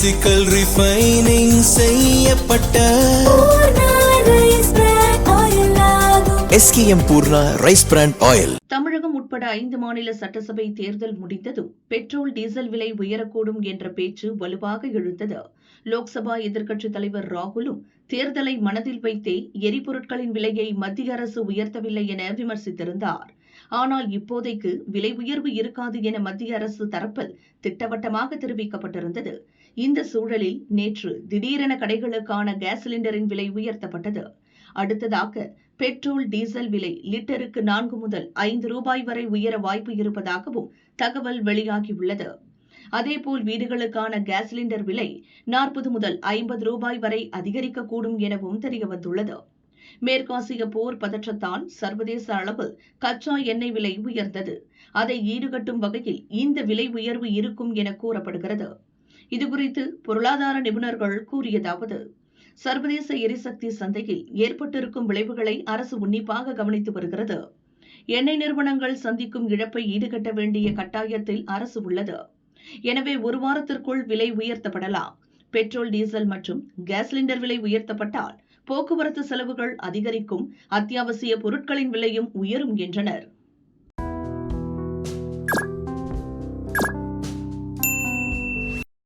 Physical refining செய்யப்பட்ட SKM Poorna rice brand oil. தமிழகம் உட்பட 5 மாநில சட்டசபை தேர்தல் முடிந்ததும் பெட்ரோல் டீசல் விலை உயரக்கூடும் என்ற பேச்சு வலுவாக எழுந்தது. லோக்சபா எதிர்க்கட்சித் தலைவர் ராகுலும் தேர்தலை மனதில் வைத்தே எரிபொருட்களின் விலையை மத்திய அரசு உயர்த்தவில்லை என விமர்சித்திருந்தார். ஆனால் இப்போதைக்கு விலை உயர்வு இருக்காது என மத்திய அரசு தரப்பில் திட்டவட்டமாக தெரிவிக்கப்பட்டிருந்தது. இந்த சூழலில் நேற்று திடீரென கடைகளுக்கான கேஸ் சிலிண்டரின் விலை உயர்த்தப்பட்டது. அடுத்ததாக பெட்ரோல் டீசல் விலை லிட்டருக்கு 4 முதல் 5 ரூபாய் வரை உயர வாய்ப்பு இருப்பதாகவும் தகவல் வெளியாகியுள்ளது. அதேபோல் வீடுகளுக்கான கேஸ் சிலிண்டர் விலை 40 முதல் 50 ரூபாய் வரை அதிகரிக்கக்கூடும் எனவும் தெரியவந்துள்ளது. மேற்காசிய போர் பதற்றத்தால் சர்வதேச அளவில் கச்சா எண்ணெய் விலை உயர்ந்தது. அதை ஈடுகட்டும் வகையில் இந்த விலை உயர்வு இருக்கும் என கூறப்படுகிறது. இதுகுறித்து பொருளாதார நிபுணர்கள் கூறியதாவது: சர்வதேச எரிசக்தி சந்தையில் ஏற்பட்டிருக்கும் விளைவுகளை அரசு உன்னிப்பாக கவனித்து வருகிறது. எண்ணெய் நிறுவனங்கள் சந்திக்கும் இழப்பை ஈடுகட்ட வேண்டிய கட்டாயத்தில் அரசு உள்ளது. எனவே ஒரு வாரத்திற்குள் விலை உயர்த்தப்படலாம். பெட்ரோல் டீசல் மற்றும் கேஸ் சிலிண்டர் விலை உயர்த்தப்பட்டால் போக்குவரத்து செலவுகள் அதிகரிக்கும், அத்தியாவசிய பொருட்களின் விலையும் உயரும் என்றனர்.